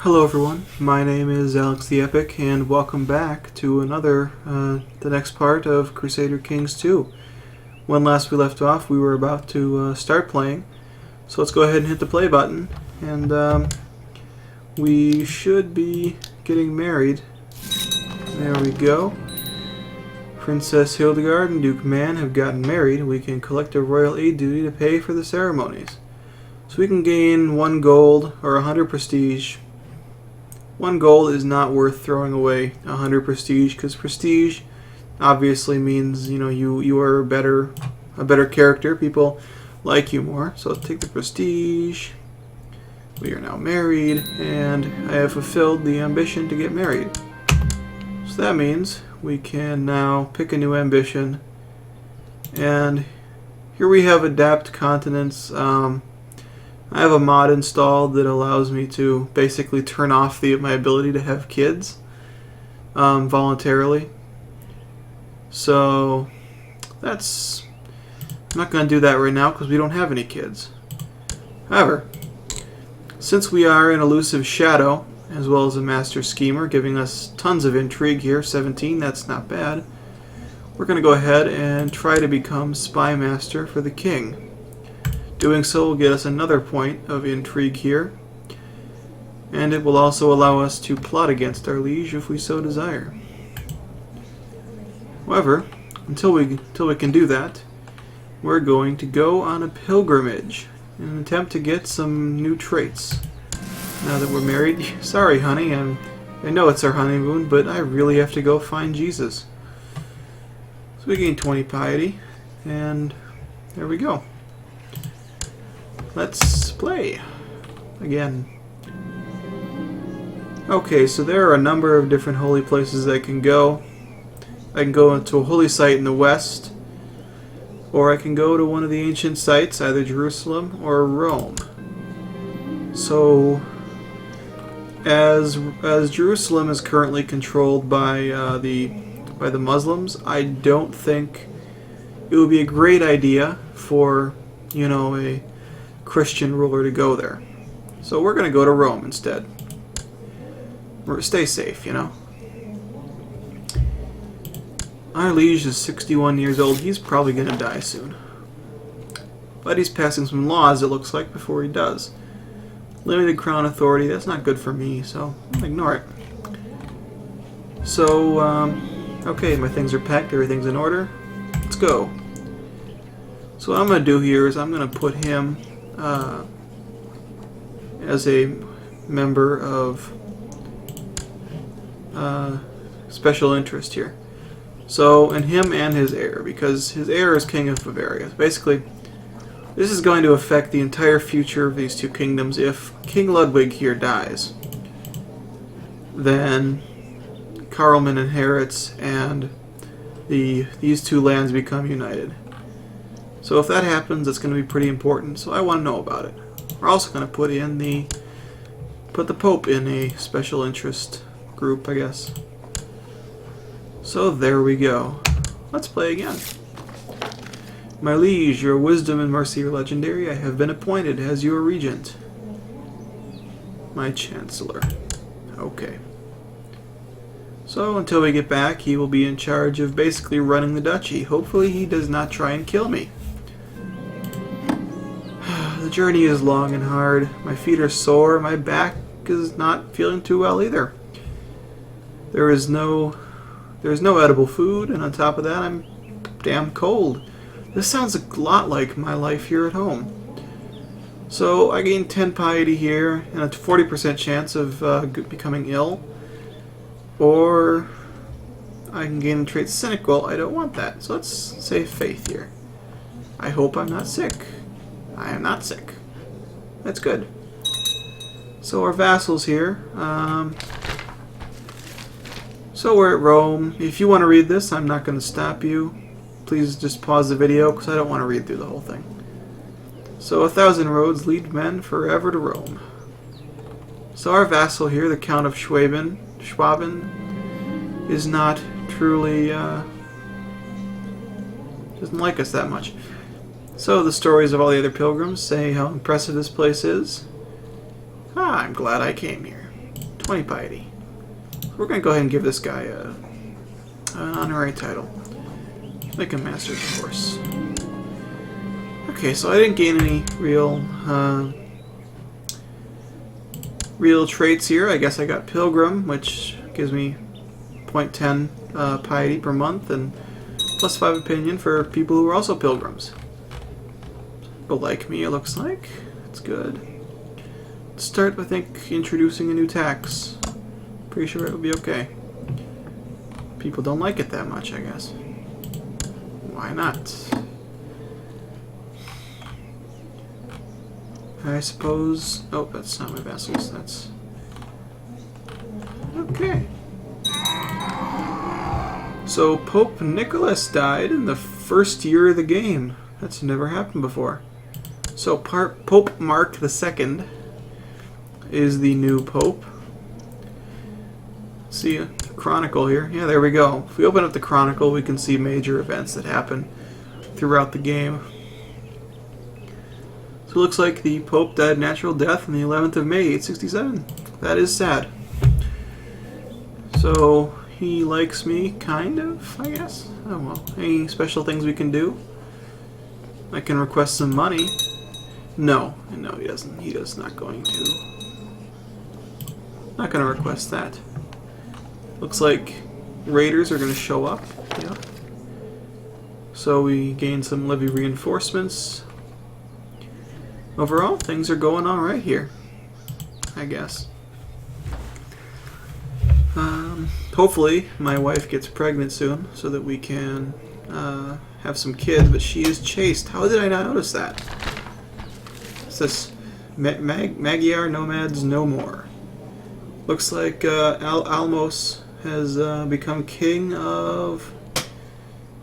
Hello everyone, my name is AlexTheEpic and welcome back to the next part of Crusader Kings 2. When last we left off, we were about to start playing, so let's go ahead and hit the play button, and we should be getting married. There we go. Princess Hildegard and Duke Man have gotten married. We can collect a royal aid duty to pay for the ceremonies. So we can gain 1 gold or 100 prestige. 1 gold is not worth throwing away 100 prestige, because prestige obviously means, you know, you are a better character. People like you more. So let's take the prestige. We are now married, and I have fulfilled the ambition to get married. So that means we can now pick a new ambition, and here we have adapt continents. I have a mod installed that allows me to basically turn off my ability to have kids voluntarily. So I'm not going to do that right now because we don't have any kids. However, since we are an elusive shadow as well as a master schemer, giving us tons of intrigue here, 17, that's not bad, we're going to go ahead and try to become spy master for the king. Doing so will get us another point of intrigue here, and it will also allow us to plot against our liege if we so desire. However, until we can do that, we're going to go on a pilgrimage in an attempt to get some new traits. Now that we're married, sorry honey, I know it's our honeymoon, but I really have to go find Jesus. So we gain 20 piety, and there we go. Let's play again. Okay, so there are a number of different holy places I can go. I can go to a holy site in the west, or I can go to one of the ancient sites, either Jerusalem or Rome. So, as Jerusalem is currently controlled by the Muslims, I don't think it would be a great idea for, you know, a Christian ruler to go there. So we're going to go to Rome instead. Stay safe, you know. Our liege is 61 years old. He's probably going to die soon. But he's passing some laws, it looks like, before he does. Limited crown authority, that's not good for me, so ignore it. So, okay, my things are packed, everything's in order. Let's go. So what I'm going to do here is I'm going to put him as a member of special interest here. So, and him and his heir, because his heir is king of Bavaria. Basically, this is going to affect the entire future of these two kingdoms. If King Ludwig here dies, then Carlman inherits, and these two lands become united. So if that happens, it's going to be pretty important, so I want to know about it. We're also going to put the Pope in a special interest group, I guess. So there we go. Let's play again. My liege, your wisdom and mercy are legendary. I have been appointed as your regent. My chancellor. Okay. So until we get back, he will be in charge of basically running the duchy. Hopefully he does not try and kill me. The journey is long and hard. My feet are sore. My back is not feeling too well either. There's no edible food, and on top of that, I'm damn cold. This sounds a lot like my life here at home. So I gain 10 piety here, and a 40% chance of becoming ill. Or I can gain the trait cynical. I don't want that. So let's say faith here. I hope I'm not sick. I am not sick. That's good. So our vassals here. So we're at Rome. If you want to read this, I'm not going to stop you. Please just pause the video because I don't want to read through the whole thing. So 1,000 roads lead men forever to Rome. So our vassal here, the Count of Schwaben, is not truly, doesn't like us that much. So the stories of all the other pilgrims say how impressive this place is. Ah, I'm glad I came here. 20 piety. We're going to go ahead and give this guy an honorary title. Make him master, of course. Okay, so I didn't gain any real traits here. I guess I got Pilgrim, which gives me 0.10 piety per month, and plus 5 opinion for people who are also pilgrims. But like me, it looks like. It's good. Let's start, I think, introducing a new tax. Pretty sure it will be okay. People don't like it that much, I guess. Why not? I suppose... Oh, that's not my vassals. That's... Okay. So, Pope Nicholas died in the first year of the game. That's never happened before. So, Pope Mark II is the new Pope. See a Chronicle here. Yeah, there we go. If we open up the Chronicle, we can see major events that happen throughout the game. So it looks like the Pope died natural death on the 11th of May, 867. That is sad. So he likes me, kind of, I guess. Oh well. Any special things we can do? I can request some money. No, he doesn't. He is not going to. Not going to request that. Looks like raiders are going to show up. Yeah. So we gain some levy reinforcements. Overall, things are going all right here, I guess. Hopefully, my wife gets pregnant soon so that we can have some kids, but she is chaste. How did I not notice that? It says Magyar nomads no more. Looks like Almos has become king of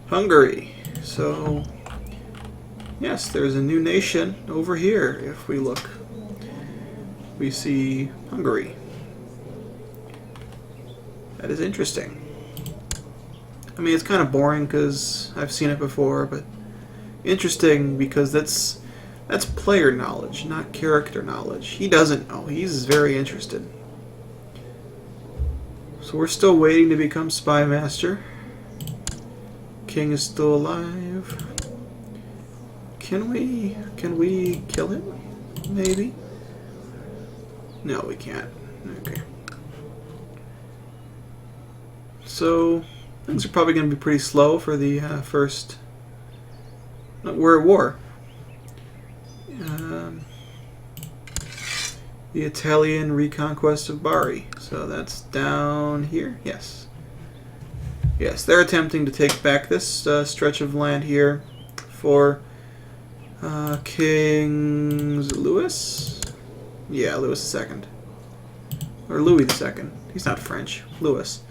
Hungary. So, yes, there's a new nation over here. If we look, we see Hungary. That is interesting. I mean, it's kind of boring because I've seen it before, but interesting because that's player knowledge, not character knowledge. He doesn't know. He's very interested. So we're still waiting to become Spy Master. King is still alive. Can we kill him? Maybe? No, we can't. Okay. So things are probably going to be pretty slow for the first... We're at war. The Italian reconquest of Bari. So that's down here. Yes. Yes, they're attempting to take back this stretch of land here for King Louis? Yeah, Louis II. Or Louis II. He's not French. Louis.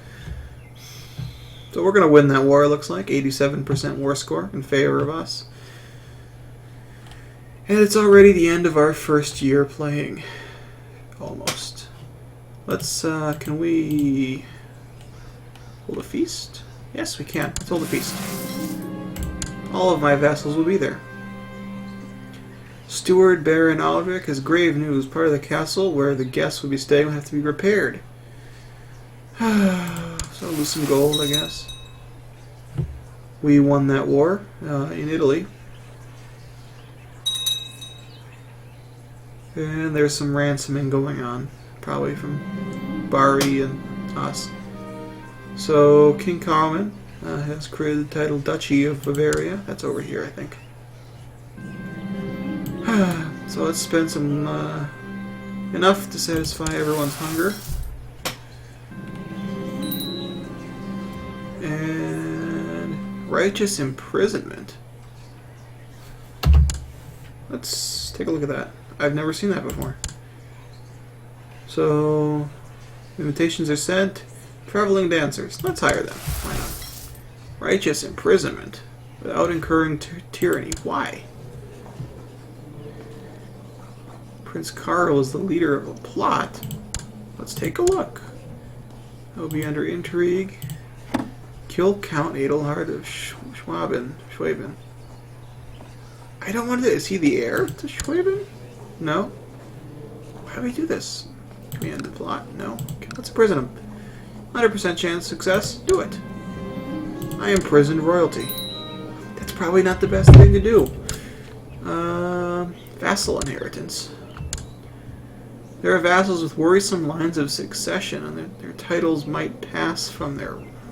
So we're going to win that war, it looks like. 87% war score in favor of us. And it's already the end of our first year playing. Almost. Let's, can we hold a feast? Yes, we can. Let's hold a feast. All of my vassals will be there. Steward Baron Aldrich has grave news. Part of the castle where the guests will be staying will have to be repaired. So lose some gold, I guess. We won that war in Italy. And there's some ransoming going on. Probably from Bari and us. So King Carlman has created the title Duchy of Bavaria. That's over here, I think. So let's spend some enough to satisfy everyone's hunger. And righteous imprisonment. Let's take a look at that. I've never seen that before. So invitations are sent. Traveling dancers. Let's hire them. Why not? Righteous imprisonment without incurring tyranny. Why? Prince Karl is the leader of a plot. Let's take a look. That will be under intrigue. Kill Count Adelhard of Schwaben. I don't want to. Is he the heir to Schwaben? No. Why do we do this? Can we end the plot? No. Okay, let's imprison him. 100% chance success. Do it. I imprisoned royalty. That's probably not the best thing to do. Vassal inheritance. There are vassals with worrisome lines of succession, and their titles might pass from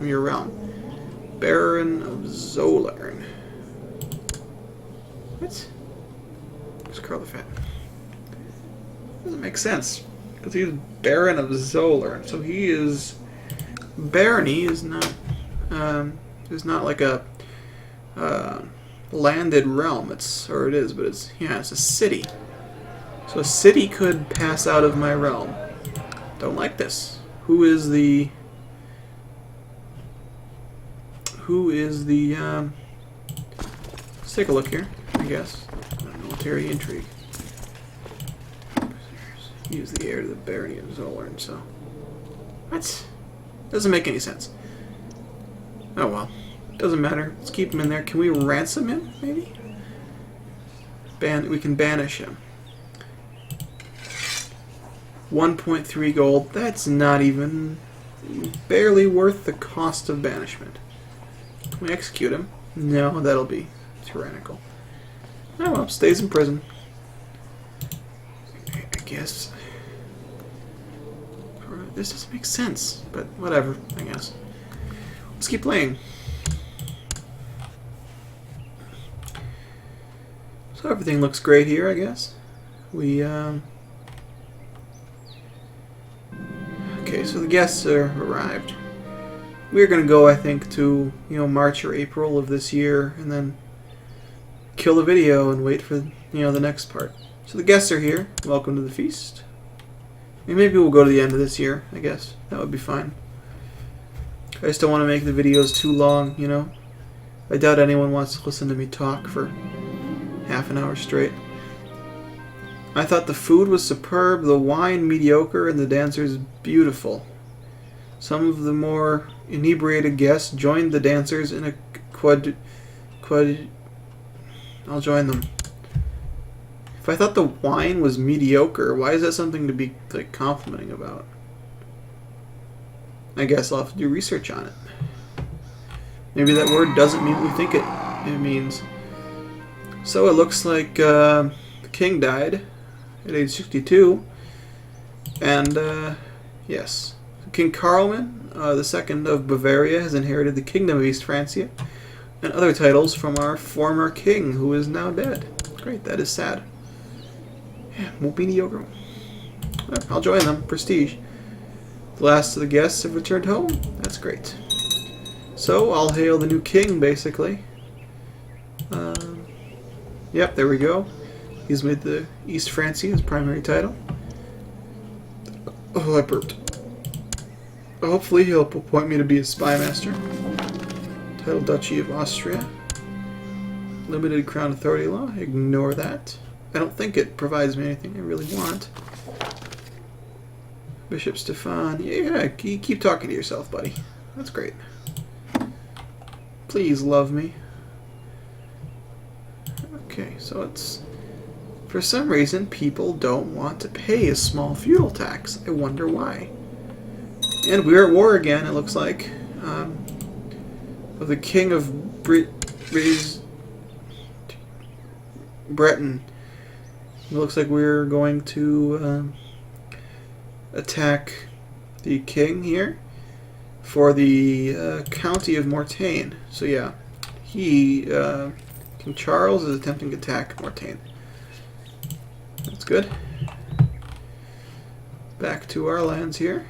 your realm. Baron of Zolarn. What? Let's curl the fat. Doesn't make sense. Because he's Baron of Zolarn. So he is... Barony is not like a landed realm. It is, but it's a city. So a city could pass out of my realm. Don't like this. Who is the let's take a look here, I guess. Military intrigue. Use the heir to the barony of Zolarn, so what? Doesn't make any sense. Oh well. Doesn't matter. Let's keep him in there. Can we ransom him, maybe? We can banish him. 1.3 gold. That's not even barely worth the cost of banishment. Can we execute him? No, that'll be tyrannical. Oh well, stays in prison. I guess. This doesn't make sense, but whatever, I guess. Let's keep playing. So everything looks great here, I guess. Okay, so the guests are arrived. We're gonna go, I think, to March or April of this year, and then kill the video and wait for the next part. So the guests are here. Welcome to the feast. And maybe we'll go to the end of this year, I guess. That would be fine. I just don't want to make the videos too long, I doubt anyone wants to listen to me talk for half an hour straight. I thought the food was superb, the wine mediocre, and the dancers beautiful. Some of the more inebriated guests joined the dancers in a I'll join them. If I thought the wine was mediocre, why is that something to be complimenting about? I guess I'll have to do research on it. Maybe that word doesn't mean what we think it means. So it looks like the king died at age 62, and yes, King Carlman II of Bavaria has inherited the kingdom of East Francia and other titles from our former king, who is now dead. Great, that is sad. Yeah, won't be mediocre. Well, I'll join them. Prestige. The last of the guests have returned home. That's great. So, I'll hail the new king, basically. Yep, there we go. He's made the East Francia his primary title. Oh, I burped. Hopefully he'll appoint me to be a spy master. Title Duchy of Austria. Limited Crown Authority Law. Ignore that. I don't think it provides me anything I really want. Bishop Stefan. Yeah, keep talking to yourself, buddy. That's great. Please love me. Okay, so it's... For some reason, people don't want to pay a small feudal tax. I wonder why. And we're at war again, it looks like. With the king of Breton. It looks like we're going to attack the king here for the county of Mortain. So yeah, King Charles is attempting to attack Mortain. That's good. Back to our lands here.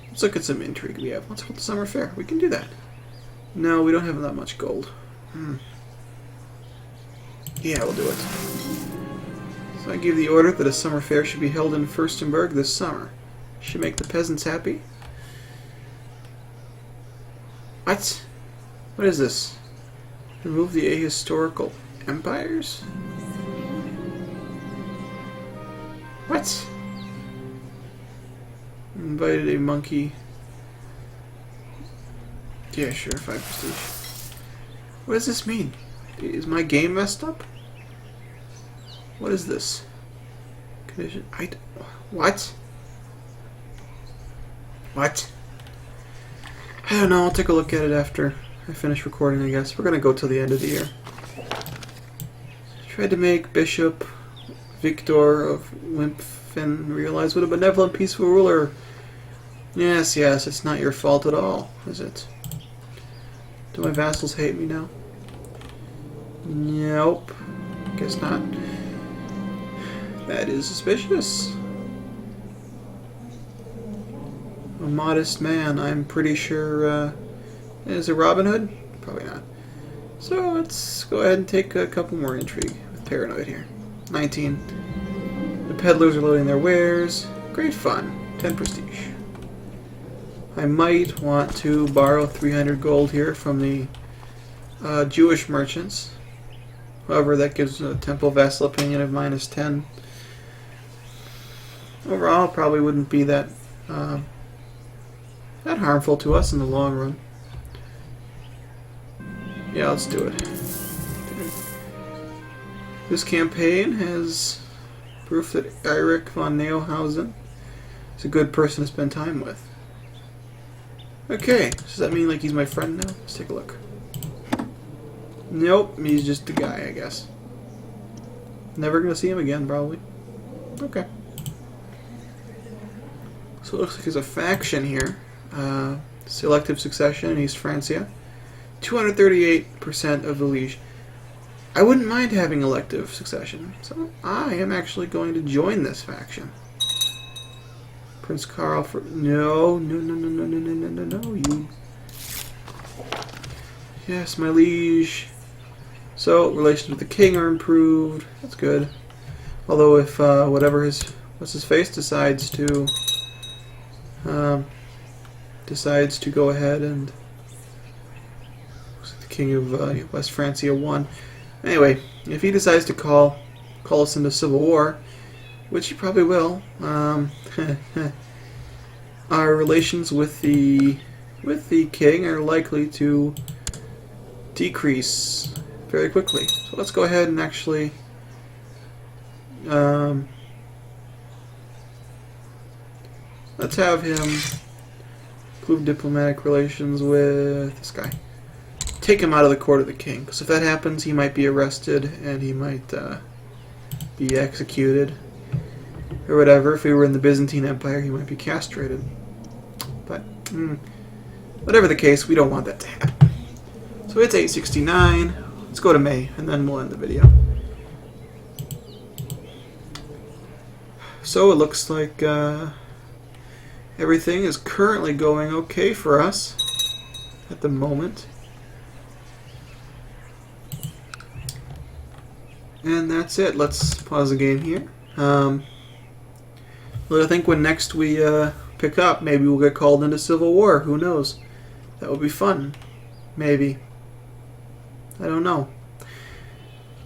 Let's look at some intrigue we have. Let's hold the summer fair. We can do that. No, we don't have that much gold. Yeah, we'll do it. So I give the order that a summer fair should be held in Furstenberg this summer. Should make the peasants happy. What? What is this? Remove the ahistorical empires? What? Invited a monkey. Yeah, sure, 5 prestige. What does this mean? Is my game messed up? What is this? What? What? I don't know. I'll take a look at it after I finish recording, I guess. We're going to go till the end of the year. Tried to make Bishop Victor of Wimpfen realize what a benevolent, peaceful ruler. Yes, it's not your fault at all, is it? Do my vassals hate me now? Nope. Guess not. That is suspicious. A modest man, I'm pretty sure, is it Robin Hood? Probably not. So let's go ahead and take a couple more intrigue with Paranoid here. 19. The peddlers are loading their wares. Great fun. 10 prestige. I might want to borrow 300 gold here from the Jewish merchants. However, that gives a temple vassal opinion of -10. Overall, probably wouldn't be that harmful to us in the long run. Yeah, let's do it. This campaign has proof that Eirik von Neuhausen is a good person to spend time with. Okay, does that mean like he's my friend now? Let's take a look. Nope, he's just a guy, I guess. Never gonna see him again, probably. Okay. So it looks like there's a faction here. Selective succession in East Francia. 238% of the liege. I wouldn't mind having elective succession, so I am actually going to join this faction. Prince Karl for no, you. Yes, my liege. So relations with the king are improved. That's good. Although if whatever what's his face decides to go ahead and the king of West Francia won. Anyway, if he decides to call us into civil war, which he probably will, our relations with the king are likely to decrease very quickly. So let's go ahead and actually let's have him improve diplomatic relations with this guy. Take him out of the court of the king, because if that happens, he might be arrested and he might be executed or whatever. If he were in the Byzantine Empire, he might be castrated. But whatever the case, we don't want that to happen. So it's 869. Let's go to May, and then we'll end the video. So it looks like everything is currently going okay for us at the moment. And that's it. Let's pause the game here. Well, I think when next we pick up, maybe we'll get called into civil war. Who knows? That would be fun. Maybe. I don't know.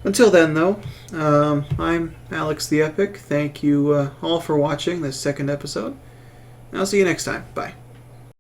Until then, though, I'm AlexTheEpic. Thank you all for watching this second episode. And I'll see you next time. Bye.